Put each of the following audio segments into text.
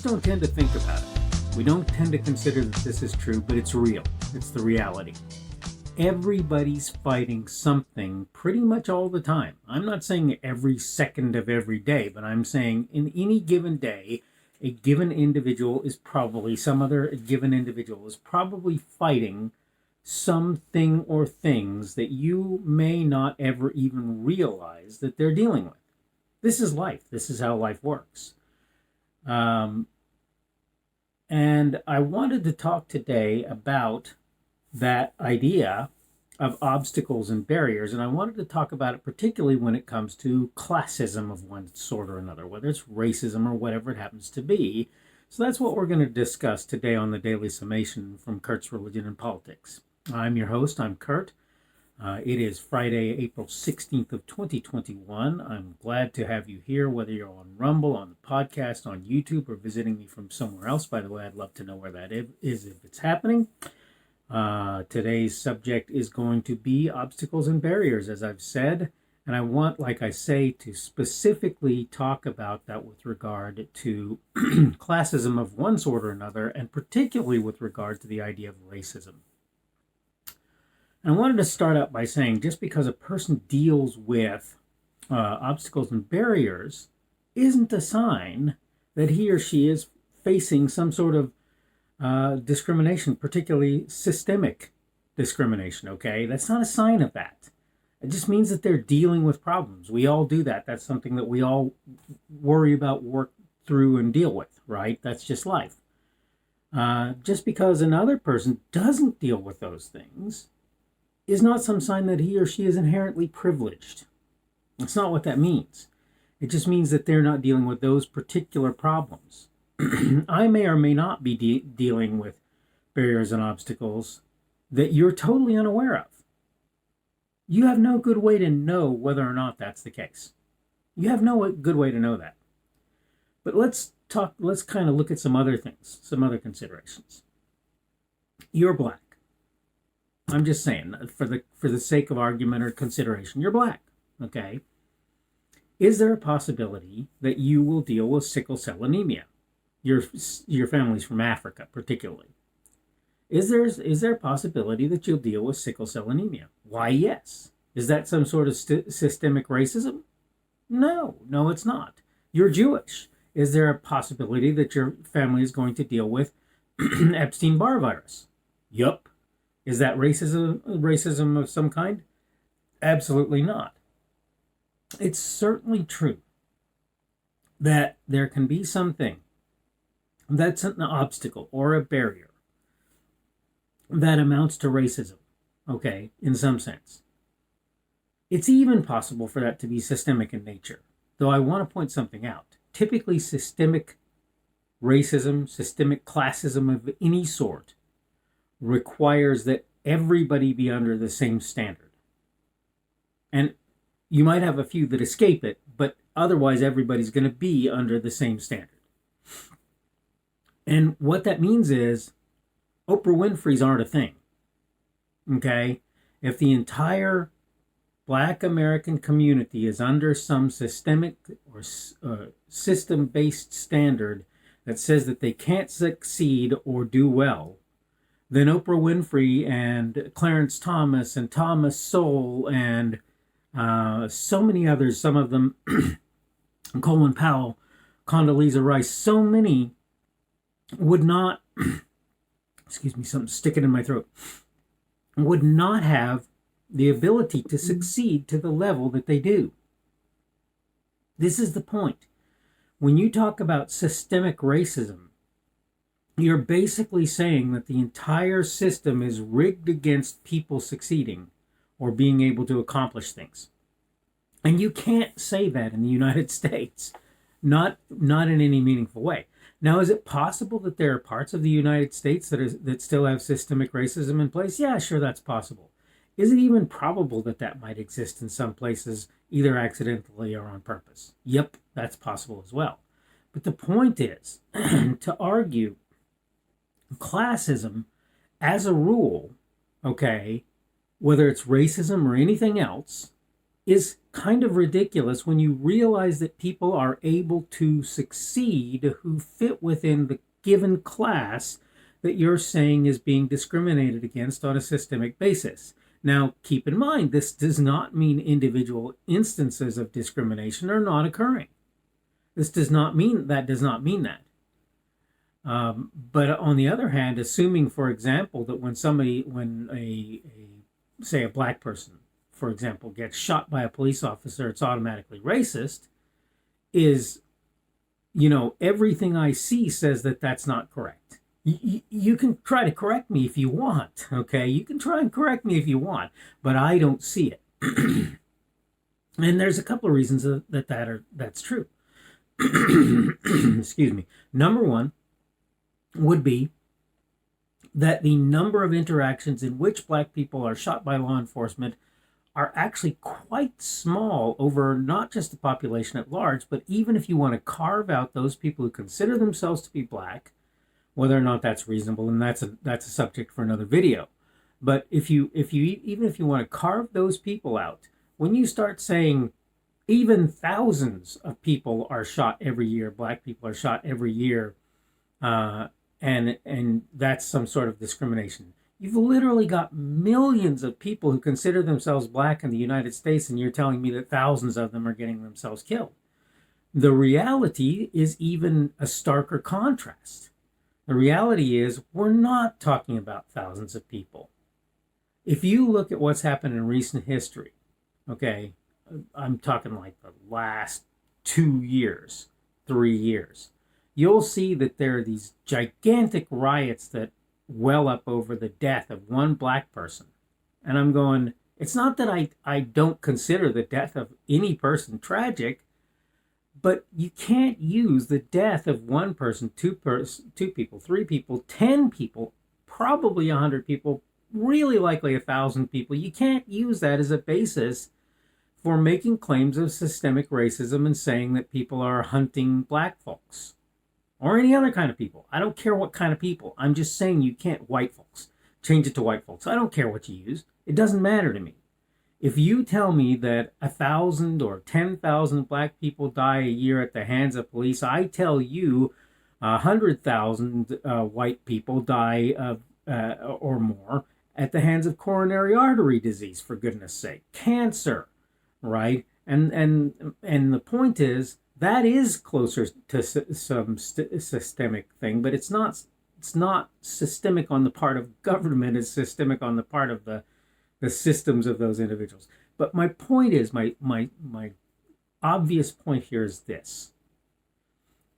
don't tend to think about it. We don't tend to consider that this is true, but it's real. It's the reality. Everybody's fighting something pretty much all the time. I'm not saying every second of every day, but I'm saying in any given day, a given individual is probably, some other given individual is probably fighting something or things that you may not ever even realize that they're dealing with. This is life. This is how life works. And I wanted to talk today about that idea of obstacles and barriers, and I wanted to talk about it particularly when it comes to classism of one sort or another, whether it's racism or whatever it happens to be. So that's what we're going to discuss today on the Daily Summation from Kurt's Religion and Politics. I'm your host. I'm Kurt. It is Friday, April 16th of 2021. I'm glad to have you here, whether you're on Rumble, on the podcast, on YouTube, or visiting me from somewhere else. By the way, I'd love to know where that is if it's happening. Today's subject is going to be obstacles and barriers, as I've said. And I want, like I say, to specifically talk about that with regard to classism of one sort or another, and particularly with regard to the idea of racism. And I wanted to start out by saying, just because a person deals with obstacles and barriers isn't a sign that he or she is facing some sort of discrimination, particularly systemic discrimination, okay? That's not a sign of that. It just means that they're dealing with problems. We all do that. That's something that we all worry about, work through, and deal with, right? That's just life. Just because another person doesn't deal with those things is not some sign that he or she is inherently privileged. That's not what that means. It just means that they're not dealing with those particular problems. I may or may not be dealing with barriers and obstacles that you're totally unaware of. You have no good way to know whether or not that's the case. You have no good way to know that. But let's kind of look at some other things, some other considerations. You're black. I'm just saying, for the sake of argument or consideration, you're black, okay? Is there a possibility that you will deal with sickle cell anemia? Your family's from Africa, particularly. Is there a possibility that you'll deal with sickle cell anemia? Why, yes. Is that some sort of systemic racism? No, it's not. You're Jewish. Is there a possibility that your family is going to deal with Epstein-Barr virus? Yup. Is that racism of some kind? Absolutely not. It's certainly true that there can be something that's an obstacle or a barrier that amounts to racism, okay, in some sense. It's even possible for that to be systemic in nature, though I want to point something out. Typically, systemic racism, systemic classism of any sort requires that everybody be under the same standard. And you might have a few that escape it, but otherwise everybody's going to be under the same standard. And what that means is Oprah Winfrey's aren't a thing. Okay? If the entire Black American community is under some systemic or system-based standard that says that they can't succeed or do well, then Oprah Winfrey and Clarence Thomas and Thomas Sowell and so many others, some of them, Colin Powell, Condoleezza Rice, so many would not, excuse me, something sticking in my throat, would not have the ability to succeed to the level that they do. This is the point. When you talk about systemic racism, you're basically saying that the entire system is rigged against people succeeding or being able to accomplish things. And you can't say that in the United States, not in any meaningful way. Now, is it possible that there are parts of the United States that still have systemic racism in place? Yeah, sure, that's possible. Is it even probable that that might exist in some places, either accidentally or on purpose? Yep, that's possible as well. But the point is, to argue classism as a rule, okay, whether it's racism or anything else, is kind of ridiculous when you realize that people are able to succeed who fit within the given class that you're saying is being discriminated against on a systemic basis. Now, keep in mind, this does not mean individual instances of discrimination are not occurring. This does not mean that. But on the other hand, assuming, for example, that when say a black person, for example, gets shot by a police officer, it's automatically racist, is, everything I see says that that's not correct. You can try to correct me if you want, okay? You can try and correct me if you want, but I don't see it. And there's a couple of reasons that's true. Excuse me. Number one would be that the number of interactions in which black people are shot by law enforcement are actually quite small over not just the population at large, but even if you want to carve out those people who consider themselves to be black, whether or not that's reasonable, and that's a subject for another video. But even if you want to carve those people out, when you start saying even thousands of people are shot every year, black people are shot every year, and that's some sort of discrimination. You've literally got millions of people who consider themselves black in the United States, and you're telling me that thousands of them are getting themselves killed. The reality is even a starker contrast. The reality is we're not talking about thousands of people. If you look at what's happened in recent history, okay, I'm talking like the last 2 years, 3 years, you'll see that there are these gigantic riots that well up over the death of one black person. And I'm going, it's not that I don't consider the death of any person tragic, but you can't use the death of one person, two people, 3 people, 10 people, probably 100 people, really likely 1,000 people. You can't use that as a basis for making claims of systemic racism and saying that people are hunting black folks or any other kind of people. I don't care what kind of people. I'm just saying you can't white folks. Change it to white folks. I don't care what you use. It doesn't matter to me. If you tell me that 1,000 or 10,000 black people die a year at the hands of police, I tell you 100,000 white people die or more at the hands of coronary artery disease, for goodness sake, cancer, right? And the point is that is closer to some systemic thing, but it's not systemic on the part of government. It's systemic on the part of the systems of those individuals. But my point is, my obvious point here is this.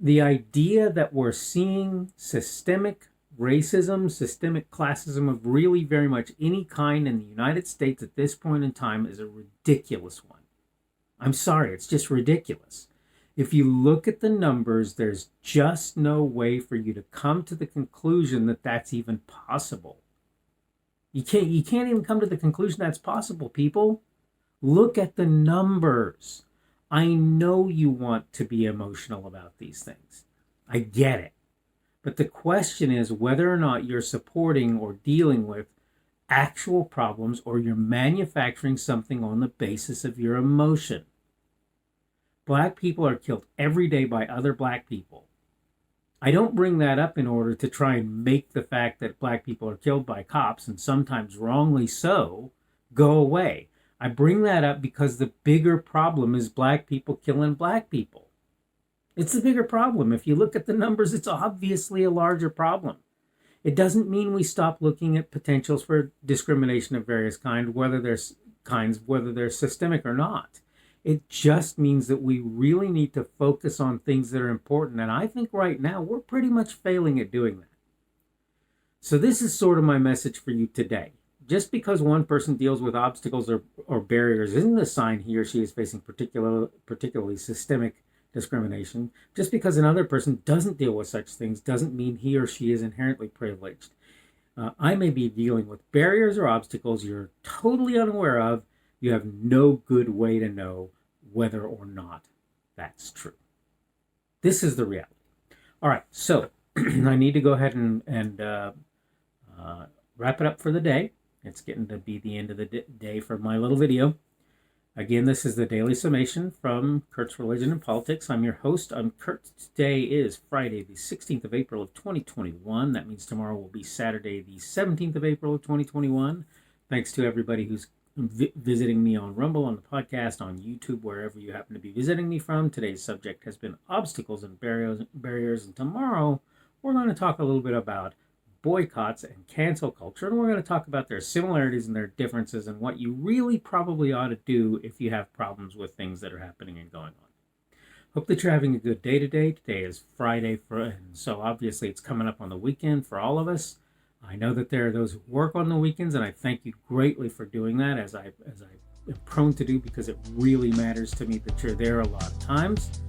The idea that we're seeing systemic racism, systemic classism of really very much any kind in the United States at this point in time is a ridiculous one. I'm sorry, it's just ridiculous. If you look at the numbers, there's just no way for you to come to the conclusion that that's even possible. You can't even come to the conclusion that's possible, people. Look at the numbers. I know you want to be emotional about these things. I get it. But the question is whether or not you're supporting or dealing with actual problems or you're manufacturing something on the basis of your emotion. Black people are killed every day by other black people. I don't bring that up in order to try and make the fact that black people are killed by cops, and sometimes wrongly so, go away. I bring that up because the bigger problem is black people killing black people. It's the bigger problem. If you look at the numbers, it's obviously a larger problem. It doesn't mean we stop looking at potentials for discrimination of various kinds, whether they're systemic or not. It just means that we really need to focus on things that are important. And I think right now we're pretty much failing at doing that. So this is sort of my message for you today. Just because one person deals with obstacles or barriers isn't a sign he or she is facing particularly systemic discrimination. Just because another person doesn't deal with such things doesn't mean he or she is inherently privileged. I may be dealing with barriers or obstacles you're totally unaware of. You have no good way to know whether or not that's true. This is the reality. All right, so I need to go ahead and wrap it up for the day. It's getting to be the end of the day for my little video. Again, this is the Daily Summation from Kurt's Religion and Politics. I'm your host. Kurt. Today is Friday, the 16th of April of 2021. That means tomorrow will be Saturday, the 17th of April of 2021. Thanks to everybody who's visiting me on Rumble, on the podcast, on YouTube, wherever you happen to be visiting me from. Today's subject has been obstacles and barriers. And tomorrow we're going to talk a little bit about boycotts and cancel culture, and we're going to talk about their similarities and their differences and what you really probably ought to do if you have problems with things that are happening and going on. Hope that you're having a good day today. Today is Friday, and so obviously it's coming up on the weekend for all of us. I know that there are those who work on the weekends, and I thank you greatly for doing that, as I am prone to do, because it really matters to me that you're there a lot of times.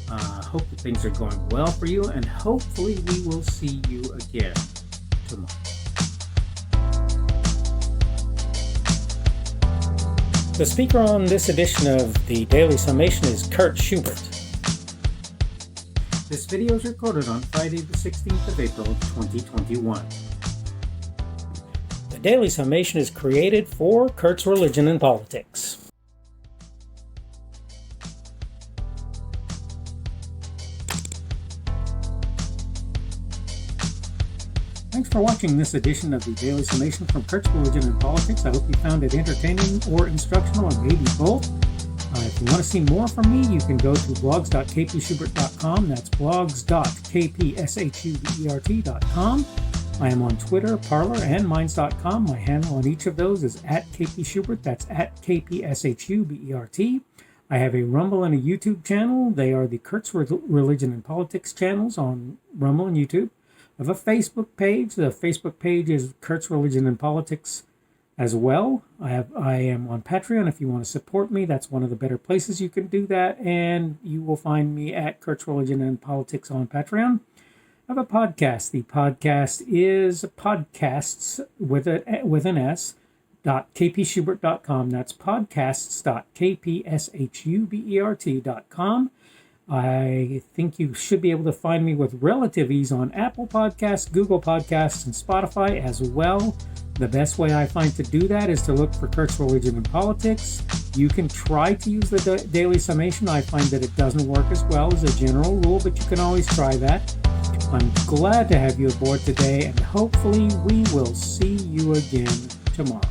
Hope that things are going well for you, and hopefully we will see you again tomorrow. The speaker on this edition of the Daily Summation is Kurt Schubert. This video is recorded on Friday the 16th of April 2021. The Daily Summation is created for Kurt's Religion and Politics. Thanks for watching this edition of the Daily Summation from Kurt's Religion and Politics. I hope you found it entertaining or instructional, or maybe both. If you want to see more from me, you can go to blogs.kpschubert.com. That's blogs.kpschubert.com. I am on Twitter, Parler, and Minds.com. My handle on each of those is @kpschubert. That's @kpschubert. I have a Rumble and a YouTube channel. They are the Kurt's Religion and Politics channels on Rumble and YouTube. I have a Facebook page. The Facebook page is Kurt's Religion and Politics as well. I am on Patreon. If you want to support me, that's one of the better places you can do that. And you will find me at Kurt's Religion and Politics on Patreon. I have a podcast. The podcast is podcasts with an S. .kpschubert.com. That's podcasts.kpschubert.com. I think you should be able to find me with relative ease on Apple Podcasts, Google Podcasts, and Spotify as well. The best way I find to do that is to look for Kurt's Religion and Politics. You can try to use the Daily Summation. I find that it doesn't work as well as a general rule, but you can always try that. I'm glad to have you aboard today, and hopefully we will see you again tomorrow.